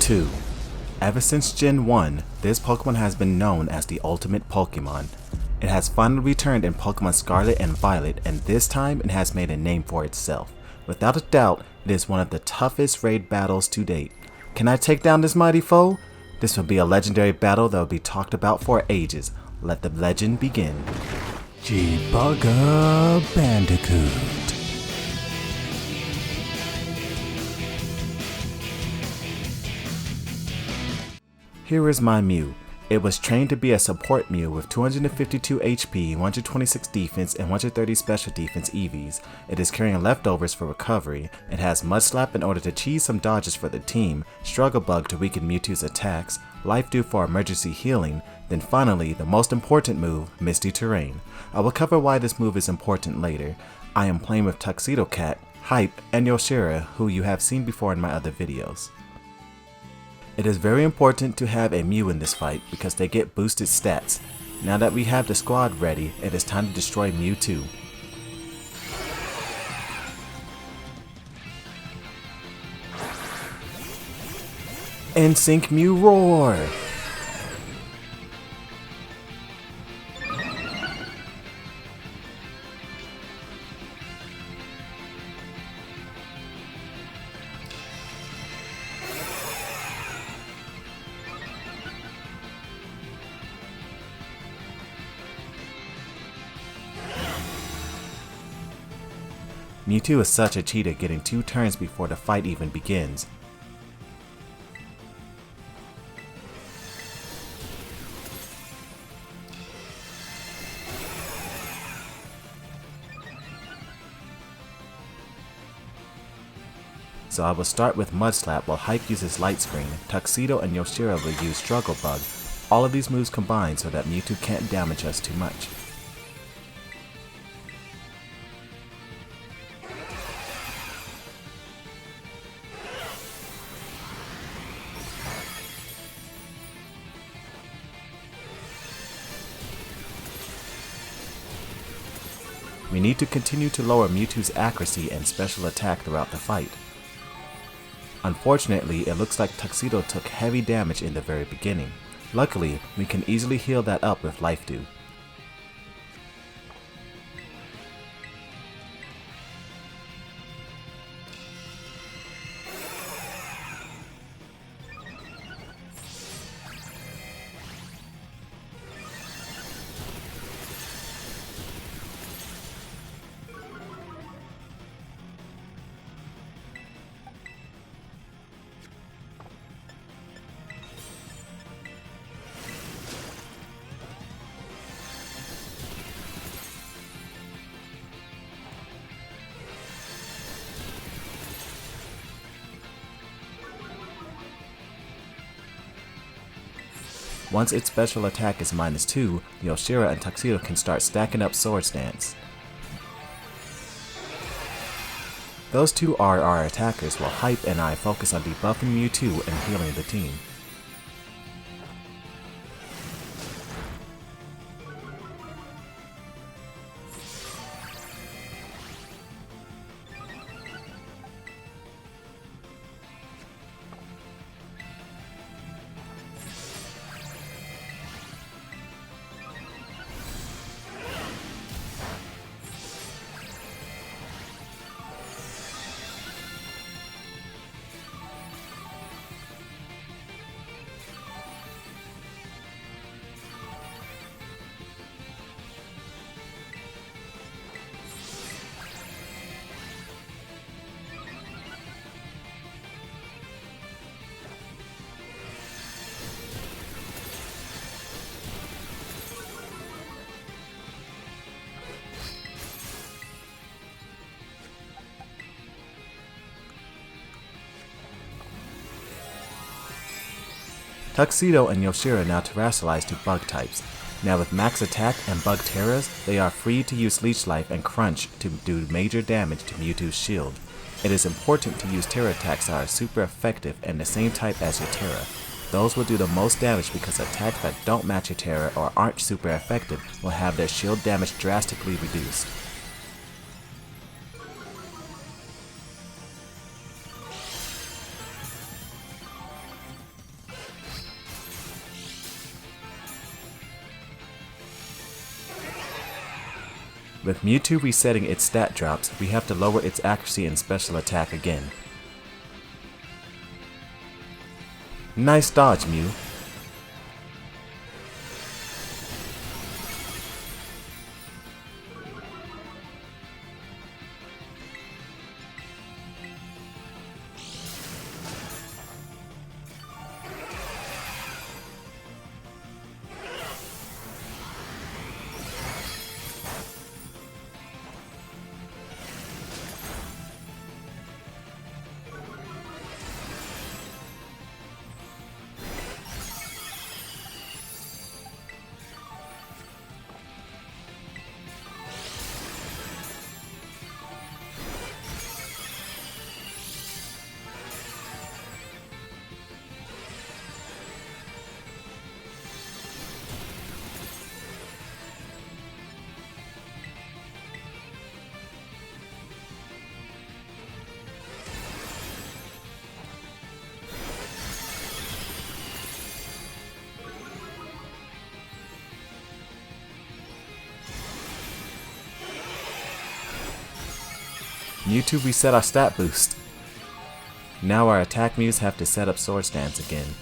Mewtwo. Ever since Gen 1, this Pokemon has been known as the Ultimate Pokemon. It has finally returned in Pokemon Scarlet and Violet, and this time it has made a name for itself. Without a doubt, it is one of the toughest raid battles to date. Can I take down this mighty foe? This will be a legendary battle that will be talked about for ages. Let the legend begin. Chibuga Bandicoot. Here is my Mew. It was trained to be a support Mew with 252 HP, 126 defense, and 130 special defense EVs. It is carrying leftovers for recovery. It has Mud Slap in order to cheese some dodges for the team, Struggle Bug to weaken Mewtwo's attacks, Life Dew for emergency healing, then finally the most important move, Misty Terrain. I will cover why this move is important later. I am playing with Tuxedo Cat, Hype, and Yoshira, who you have seen before in my other videos. It is very important to have a Mew in this fight because they get boosted stats. Now that we have the squad ready, it is time to destroy Mewtwo. NSYNC Mew Roar! Mewtwo is such a cheater, getting 2 turns before the fight even begins. So I will start with Mud Slap while Hype uses Light Screen, Tuxedo and Yoshira will use Struggle Bug. All of these moves combine so that Mewtwo can't damage us too much. We need to continue to lower Mewtwo's accuracy and special attack throughout the fight. Unfortunately, it looks like Tuxedo took heavy damage in the very beginning. Luckily, we can easily heal that up with Life Dew. Once its special attack is -2, Yoshira and Tuxedo can start stacking up Swords Dance. Those two are our attackers while Hype and I focus on debuffing Mewtwo and healing the team. Tuxedo and Yoshira now terrestrialize to bug types. Now with max attack and bug terras, they are free to use Leech Life and Crunch to do major damage to Mewtwo's shield. It is important to use Terra attacks that are super effective and the same type as your Terra. Those will do the most damage because attacks that don't match your Terra or aren't super effective will have their shield damage drastically reduced. With Mewtwo resetting its stat drops, we have to lower its accuracy and special attack again. Nice dodge, Mew. Mewtwo reset our stat boost. Now our attack Mews have to set up Sword Stance again.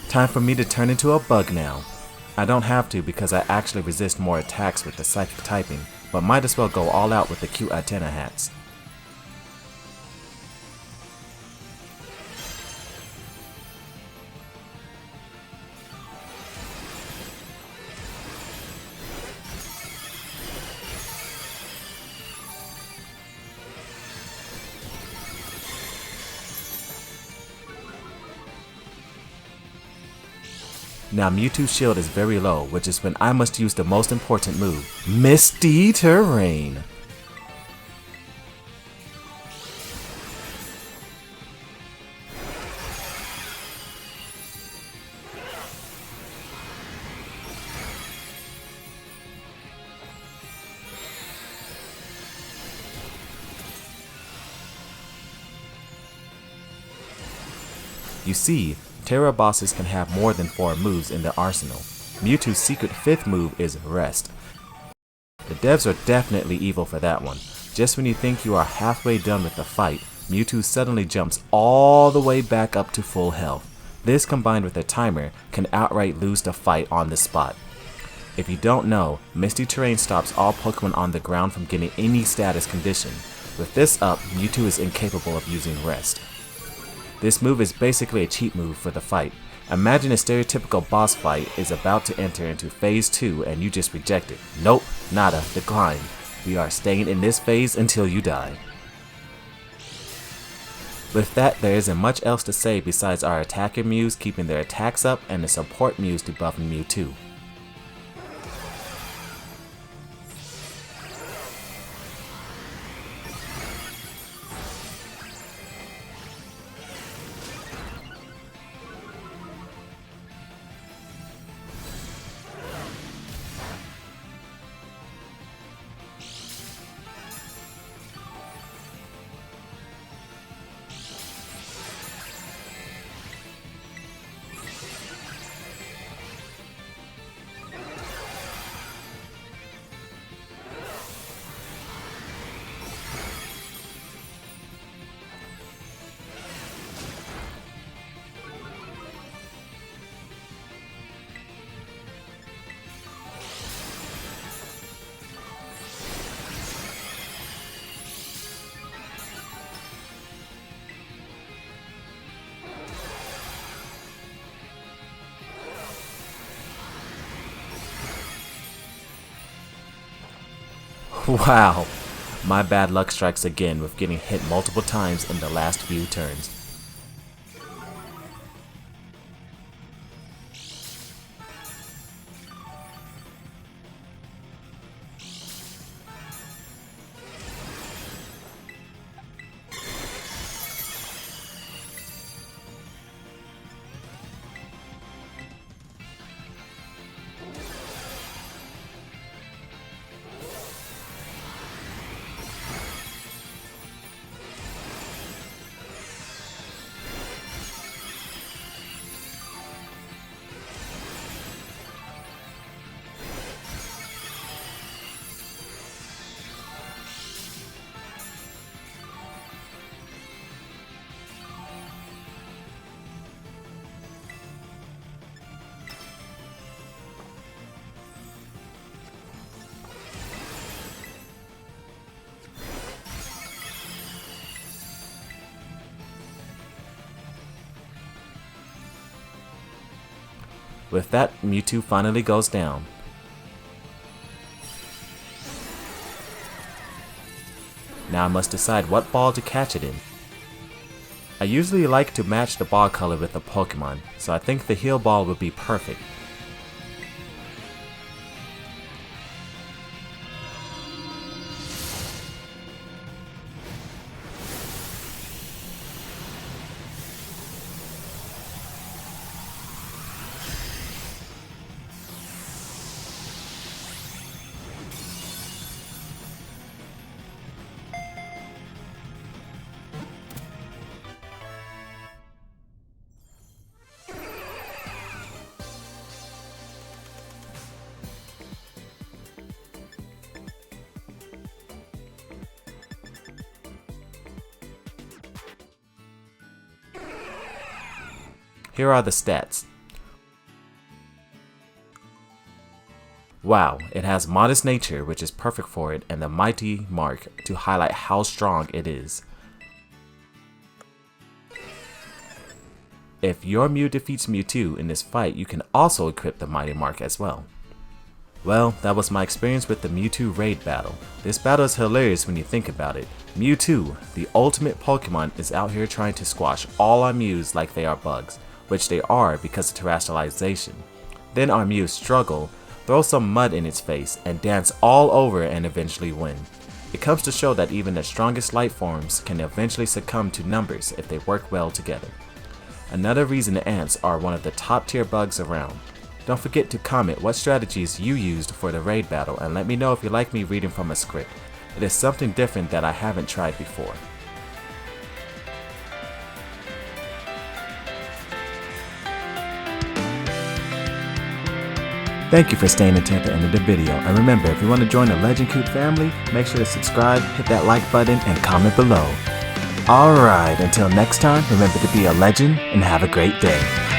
Time for me to turn into a bug now. I don't have to because I actually resist more attacks with the psychic typing, but might as well go all out with the cute antenna hats. Now Mewtwo's shield is very low, which is when I must use the most important move, Misty Terrain. You see, Terra bosses can have more than 4 moves in their arsenal. Mewtwo's secret 5th move is Rest. The devs are definitely evil for that one. Just when you think you are halfway done with the fight, Mewtwo suddenly jumps all the way back up to full health. This combined with a timer can outright lose the fight on the spot. If you don't know, Misty Terrain stops all Pokemon on the ground from getting any status condition. With this up, Mewtwo is incapable of using Rest. This move is basically a cheat move for the fight. Imagine a stereotypical boss fight is about to enter into phase 2 and you just reject it. Nope, nada, decline. We are staying in this phase until you die. With that, there isn't much else to say besides our attacker Mews keeping their attacks up and the support Mews debuffing Mewtwo. Wow, my bad luck strikes again with getting hit multiple times in the last few turns. With that, Mewtwo finally goes down. Now I must decide what ball to catch it in. I usually like to match the ball color with the Pokemon, so I think the heal ball would be perfect. Here are the stats. Wow, it has modest nature, which is perfect for it, and the mighty mark to highlight how strong it is. If your Mew defeats Mewtwo in this fight, you can also equip the mighty mark as well. Well, that was my experience with the Mewtwo raid battle. This battle is hilarious when you think about it. Mewtwo, the ultimate Pokemon, is out here trying to squash all our Mews like they are bugs, which they are because of terrestrialization. Then our Mews struggle, throw some mud in its face, and dance all over and eventually win. It comes to show that even the strongest life forms can eventually succumb to numbers if they work well together. Another reason the ants are one of the top tier bugs around. Don't forget to comment what strategies you used for the raid battle and let me know if you like me reading from a script. It is something different that I haven't tried before. Thank you for staying until the end of the video, and remember, if you want to join the Legend Coop family, make sure to subscribe, hit that like button, and comment below. Alright, until next time, remember to be a legend and have a great day.